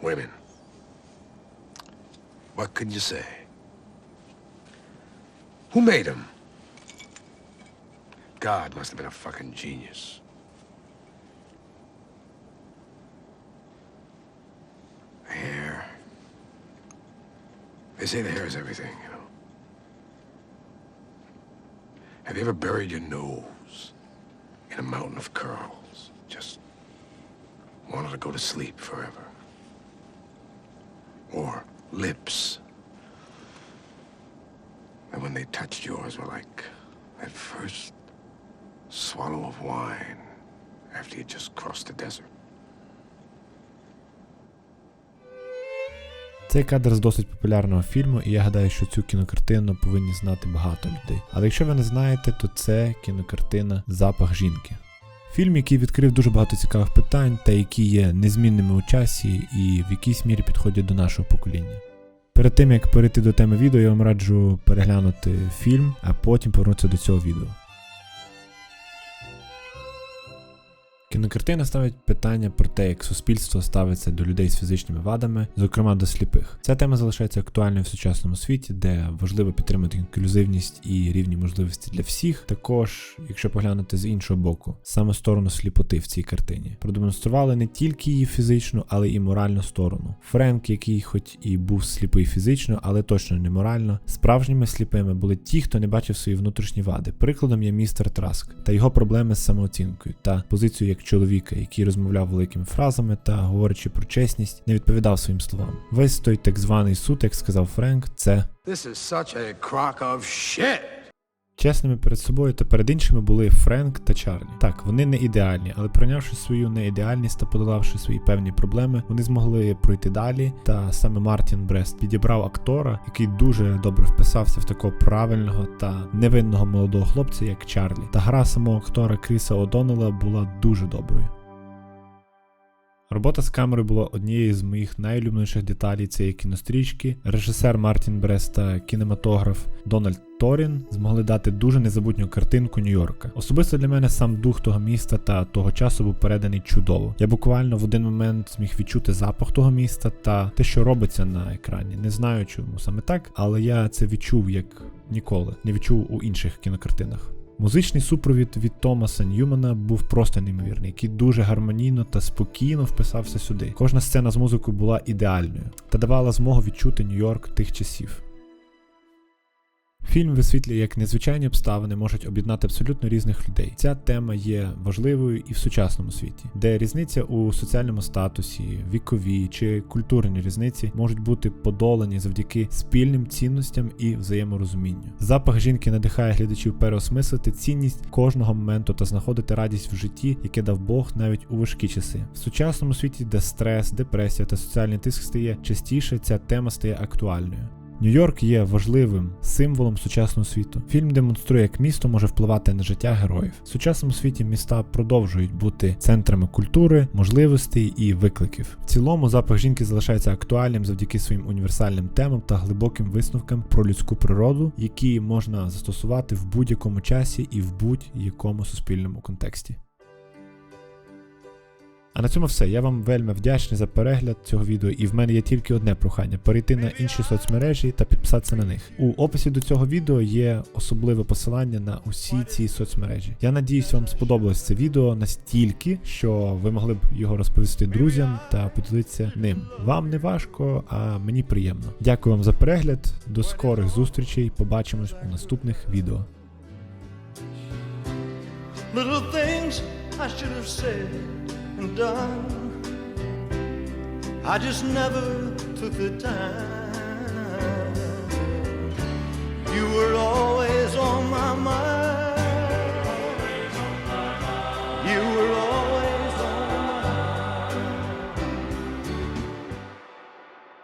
Women. What could you say? Who made them? God must have been a fucking genius. Hair. They say the hair is everything, you know. Have you ever buried your nose in a mountain of curls? Just wanted to go to sleep forever. Or lips. And when they touched yours were like that first swallow of wine after you just crossed the desert. Цей кадр з досить популярного фільму, і я гадаю, що цю кінокартину повинні знати багато людей. Але якщо ви не знаєте, то це кінокартина «Запах жінки». Фільм, який відкрив дуже багато цікавих питань, та які є незмінними у часі і в якійсь мірі підходять до нашого покоління. Перед тим, як перейти до теми відео, я вам раджу переглянути фільм, а потім повернутися до цього відео. Кінокартина ставить питання про те, як суспільство ставиться до людей з фізичними вадами, зокрема до сліпих. Ця тема залишається актуальною в сучасному світі, де важливо підтримати інклюзивність і рівні можливості для всіх. Також, якщо поглянути з іншого боку, саме сторону сліпоти в цій картині. Продемонстрували не тільки її фізичну, але і моральну сторону. Френк, який хоч і був сліпий фізично, але точно не морально, справжніми сліпими були ті, хто не бачив свої внутрішні вади. Прикладом є містер Траск та його проблеми з самооцінкою та позицію як чоловіка, який розмовляв великими фразами та, говорячи про чесність, не відповідав своїм словам. Весь той так званий суд, як сказав Френк, це This is such a crock of shit. чесними перед собою та перед іншими були Френк та Чарлі. Так, вони не ідеальні, але прийнявши свою неідеальність та подолавши свої певні проблеми, вони змогли пройти далі, та саме Мартін Брест підібрав актора, який дуже добре вписався в такого правильного та невинного молодого хлопця, як Чарлі. Та гра самого актора Кріса О'Доннелла була дуже доброю. Робота з камерою була однією з моїх найулюбленіших деталей цієї кінострічки. Режисер Мартін Брест та кінематограф Дональд Торін змогли дати дуже незабутню картинку Нью-Йорка. Особисто для мене сам дух того міста та того часу був переданий чудово. Я буквально в один момент зміг відчути запах того міста та те, що робиться на екрані. Не знаю, чому саме так, але я це відчув як ніколи. Не відчув у інших кінокартинах. Музичний супровід від Томаса Ньюмана був просто неймовірний, який дуже гармонійно та спокійно вписався сюди. Кожна сцена з музикою була ідеальною та давала змогу відчути Нью-Йорк тих часів. Фільм висвітлює, як незвичайні обставини можуть об'єднати абсолютно різних людей. Ця тема є важливою і в сучасному світі, де різниця у соціальному статусі, вікові чи культурні різниці можуть бути подолані завдяки спільним цінностям і взаєморозумінню. Запах жінки надихає глядачів переосмислити цінність кожного моменту та знаходити радість в житті, яке дав Бог навіть у важкі часи. В сучасному світі, де стрес, депресія та соціальний тиск стає частіше, ця тема стає актуальною. Нью-Йорк є важливим символом сучасного світу. Фільм демонструє, як місто може впливати на життя героїв. В сучасному світі міста продовжують бути центрами культури, можливостей і викликів. В цілому запах жінки залишається актуальним завдяки своїм універсальним темам та глибоким висновкам про людську природу, які можна застосувати в будь-якому часі і в будь-якому суспільному контексті. А на цьому все. Я вам вельми вдячний за перегляд цього відео, і в мене є тільки одне прохання – перейти на інші соцмережі та підписатися на них. У описі до цього відео є особливе посилання на усі ці соцмережі. Я надіюсь, вам сподобалось це відео настільки, що ви могли б його розповісти друзям та поділитися ним. Вам не важко, а мені приємно. Дякую вам за перегляд, до скорих зустрічей, побачимось у наступних відео. Little things I should have said and done, I just never took the time. You were always on my mind.